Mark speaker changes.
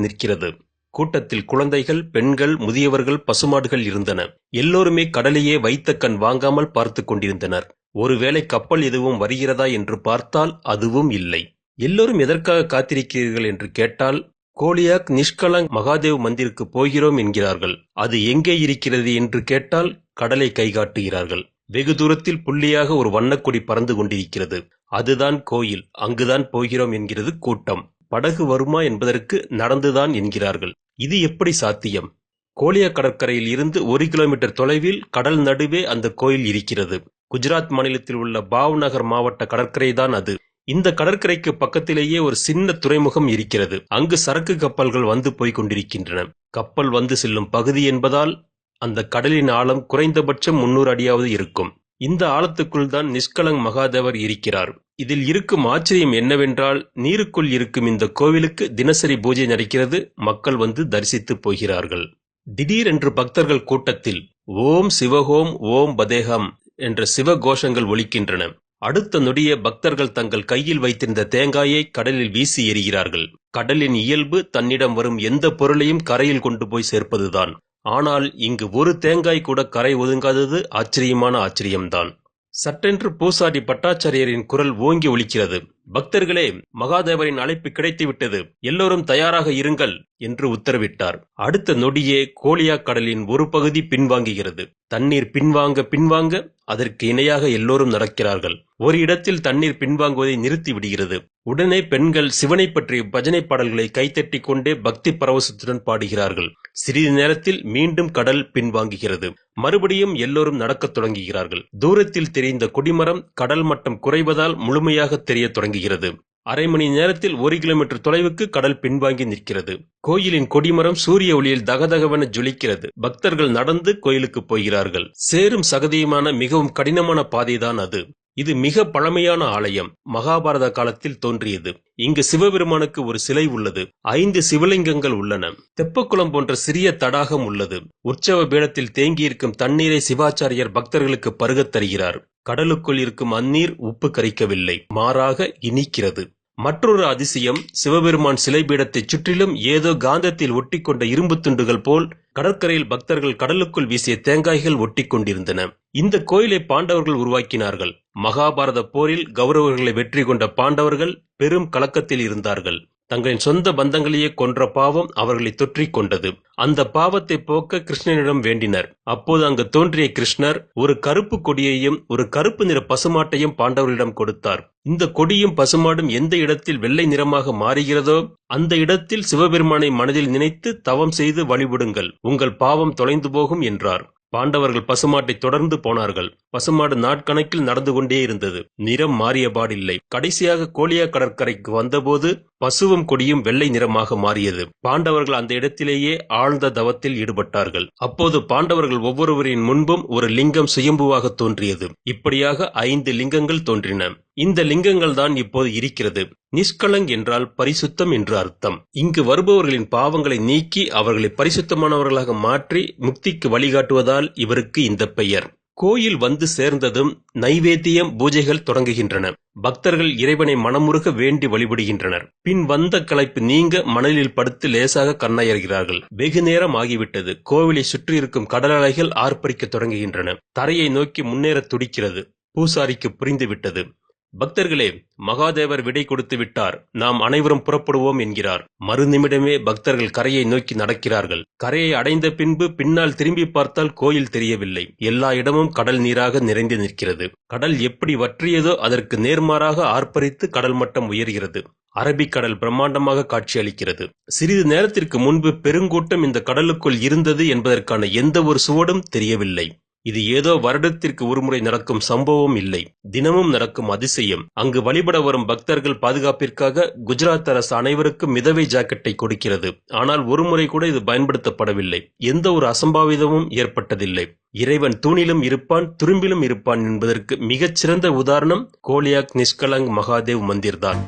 Speaker 1: நிற்கிறது. கூட்டத்தில் குழந்தைகள், பெண்கள், முதியவர்கள், பசுமாடுகள் இருந்தன. எல்லோருமே கடலையே வைத்த கண் வாங்காமல் பார்த்து கொண்டிருந்தனர். ஒருவேளை கப்பல் எதுவும் வருகிறதா என்று பார்த்தால் அதுவும் இல்லை. எல்லோரும் எதற்காக காத்திருக்கிறீர்கள் என்று கேட்டால், கோலியாக் நிஷ்கலங் மகாதேவ் மந்திருக்கு போகிறோம் என்கிறார்கள். அது எங்கே இருக்கிறது என்று கேட்டால் கடலை கைகாட்டுகிறார்கள். வெகு தூரத்தில் புள்ளியாக ஒரு வண்ணக்கொடி பறந்து கொண்டிருக்கிறது. அதுதான் கோயில், அங்குதான் போகிறோம் என்கிறது கூட்டம். படகு வருமா என்பதற்கு நடந்துதான் என்கிறார்கள். இது எப்படி சாத்தியம்? கோலியா கடற்கரையில் இருந்து 1 கிலோமீட்டர் தொலைவில் கடல் நடுவே அந்த கோயில் இருக்கிறது. குஜராத் மாநிலத்தில் உள்ள பாவ்நகர் மாவட்ட கடற்கரைதான் அது. இந்த கடற்கரைக்கு பக்கத்திலேயே ஒரு சின்ன துறைமுகம் இருக்கிறது. அங்கு சரக்கு கப்பல்கள் வந்து போய் கொண்டிருக்கின்றன. கப்பல் வந்து செல்லும் பகுதி என்பதால் அந்த கடலின் ஆழம் குறைந்தபட்சம் 300 அடியாவது இருக்கும். இந்த ஆழத்துக்குள் தான் நிஷ்கலங் மகாதேவர் இருக்கிறார். இதில் இருக்கும் ஆச்சரியம் என்னவென்றால், நீருக்குள் இருக்கும் இந்த கோவிலுக்கு தினசரி பூஜை நடக்கிறது. மக்கள் வந்து தரிசித்து போகிறார்கள். திடீரென்று பக்தர்கள் கூட்டத்தில் ஓம் சிவஹோம் ஓம் பதேகம் என்ற சிவ கோஷங்கள் ஒலிக்கின்றன. அடுத்த நொடியே பக்தர்கள் தங்கள் கையில் வைத்திருந்த தேங்காயை கடலில் வீசி எறிகிறார்கள். கடலின் இயல்பு தன்னிடம் வரும் எந்த பொருளையும் கரையில் கொண்டு போய் சேர்ப்பதுதான். ஆனால் இங்கு ஒரு தேங்காய் கூட கரை ஒதுங்காதது ஆச்சரியமான ஆச்சரியம்தான். சட்டென்று பூசாரி பட்டாச்சாரியரின் குரல் ஓங்கி ஒலிக்கிறது. பக்தர்களே, மகாதேவரின் அழைப்பு கிடைத்துவிட்டது, எல்லோரும் தயாராக இருங்கள் என்று உத்தரவிட்டார். அடுத்த நொடியே கோலியா கடலின் ஒரு பகுதி பின்வாங்குகிறது. தண்ணீர் பின்வாங்க அதற்கு இணையாக எல்லோரும் நடக்கிறார்கள். ஒரு இடத்தில் தண்ணீர் பின்வாங்குவதை நிறுத்தி விடுகிறது. உடனே பெண்கள் சிவனை பற்றிய பஜனை பாடல்களை கைத்தட்டி கொண்டே பக்தி பரவசத்துடன் பாடுகிறார்கள். சிறிது நேரத்தில் மீண்டும் கடல் பின்வாங்குகிறது. மறுபடியும் எல்லோரும் நடக்கத் தொடங்குகிறார்கள். தூரத்தில் தெரிந்த கொடிமரம் கடல் மட்டம் குறைவதால் முழுமையாக தெரிய தொடங்குகிறது. அரை மணி நேரத்தில் 1 கிலோமீட்டர் தொலைவுக்கு கடல் பின்வாங்கி நிற்கிறது. கோயிலின் கொடிமரம் சூரிய ஒளியில் தகதகவென ஜொலிக்கிறது. பக்தர்கள் நடந்து கோயிலுக்கு போகிறார்கள். சேரும் சகதியுமான மிகவும் கடினமான பாதைதான் அது. இது மிக பழமையான ஆலயம். மகாபாரத காலத்தில் தோன்றியது. இங்கு சிவபெருமானுக்கு ஒரு சிலை உள்ளது. 5 சிவலிங்கங்கள் உள்ளன. தெப்பக்குளம் போன்ற சிறிய தடாகம் உள்ளது. உற்சவ பீடத்தில் தேங்கியிருக்கும் தண்ணீரை சிவாச்சாரியர் பக்தர்களுக்கு பருகத் தருகிறார். கடலுக்குள் இருக்கும் அந்நீர் உப்பு கரிக்கவில்லை, மாறாக இனிக்கிறது. மற்றொரு அதிசயம், சிவபெருமான் சிலை பீடத்தை சுற்றிலும் ஏதோ காந்தத்தில் ஒட்டிக்கொண்ட இரும்பு துண்டுகள் போல் கடற்கரையில் பக்தர்கள் கடலுக்குள் வீசிய தேங்காய்கள் ஒட்டி கொண்டிருந்தன. இந்த கோயிலை பாண்டவர்கள் உருவாக்கினார்கள். மகாபாரத போரில் கௌரவர்களை வெற்றி கொண்ட பாண்டவர்கள் பெரும் கலக்கத்தில் இருந்தார்கள். தங்களின் சொந்த பந்தங்களையே கொன்ற பாவம் அவர்களை தொற்றிக் கொண்டது. அந்த பாவத்தை போக்க கிருஷ்ணனிடம் வேண்டினர். அப்போது அங்கு தோன்றிய கிருஷ்ணர் ஒரு கருப்பு கொடியையும் ஒரு கருப்பு நிற பசுமாட்டையும் பாண்டவர்களிடம் கொடுத்தார். இந்த கொடியும் பசுமாடும் எந்த இடத்தில் வெள்ளை நிறமாக மாறுகிறதோ அந்த இடத்தில் சிவபெருமானை மனதில் நினைத்து தவம் செய்து வழிபடுங்கள், உங்கள் பாவம் தொலைந்து போகும் என்றார். பாண்டவர்கள் பசுமாட்டை தொடர்ந்து போனார்கள். பசுமாடு நாட்கணக்கில் நடந்து கொண்டே இருந்தது. நிறம் மாறியபாடில்லை. கடைசியாக கோலியா கடற்கரைக்கு வந்தபோது பசுவும் கொடியும் வெள்ளை நிறமாக மாறியது. பாண்டவர்கள் அந்த இடத்திலேயே ஆழ்ந்த தவத்தில் ஈடுபட்டார்கள். அப்போது பாண்டவர்கள் ஒவ்வொருவரின் முன்பும் ஒரு லிங்கம் சுயம்புவாக தோன்றியது. இப்படியாக 5 லிங்கங்கள் தோன்றின. இந்த லிங்கங்கள் தான் இப்போது இருக்கிறது. நிஷ்கலங் என்றால் பரிசுத்தம் என்று அர்த்தம். இங்கு வருபவர்களின் பாவங்களை நீக்கி அவர்களை பரிசுத்தமானவர்களாக மாற்றி முக்திக்கு வழிகாட்டுவதால் இவருக்கு இந்த பெயர். கோயில் வந்து சேர்ந்ததும் நைவேத்தியம், பூஜைகள் தொடங்குகின்றன. பக்தர்கள் இறைவனை மனமுருக வேண்டி வழிபடுகின்றனர். பின் வந்த களைப்பு நீங்க மணலில் படுத்து லேசாக கண்ணயர்கிறார்கள். வெகு நேரம் ஆகிவிட்டது. கோவிலை சுற்றி இருக்கும் கடல் அலைகள் ஆர்ப்பரிக்க தொடங்குகின்றன. தரையை நோக்கி முன்னேற துடிக்கிறது. பூசாரிக்கு புரிந்துவிட்டது. பக்தர்களே, மகாதேவர் விடை கொடுத்து விட்டார், நாம் அனைவரும் புறப்படுவோம் என்கிறார். மறுநிமிடமே பக்தர்கள் கரையை நோக்கி நடக்கிறார்கள். கரையை அடைந்த பின்பு பின்னால் திரும்பி பார்த்தால் கோயில் தெரியவில்லை. எல்லா இடமும் கடல் நீராக நிறைந்து நிற்கிறது. கடல் எப்படி வற்றியதோ அதற்கு நேர்மாறாக ஆர்ப்பரித்து கடல் மட்டம் உயர்கிறது. அரபிக்கடல் பிரம்மாண்டமாக காட்சியளிக்கிறது. சிறிது நேரத்திற்கு முன்பு பெருங்கூட்டம் இந்த கடலுக்குள் இருந்தது என்பதற்கான எந்த ஒரு சுவடும் தெரியவில்லை. இது ஏதோ வருடத்திற்கு ஒருமுறை நடக்கும் சம்பவம் இல்லை, தினமும் நடக்கும் அதிசயம். அங்கு வழிபட வரும் பக்தர்கள் பாதுகாப்பிற்காக குஜராத் அரசு அனைவருக்கும் மிதவை ஜாக்கெட்டை கொடுக்கிறது. ஆனால் ஒருமுறை கூட இது பயன்படுத்தப்படவில்லை. எந்த ஒரு அசம்பாவிதமும் ஏற்பட்டதில்லை. இறைவன் தூணிலும் இருப்பான், துரும்பிலும் இருப்பான் என்பதற்கு மிகச்சிறந்த உதாரணம் கோலியாக் நிஷ்கலங் மகாதேவ் மந்திர்தான்.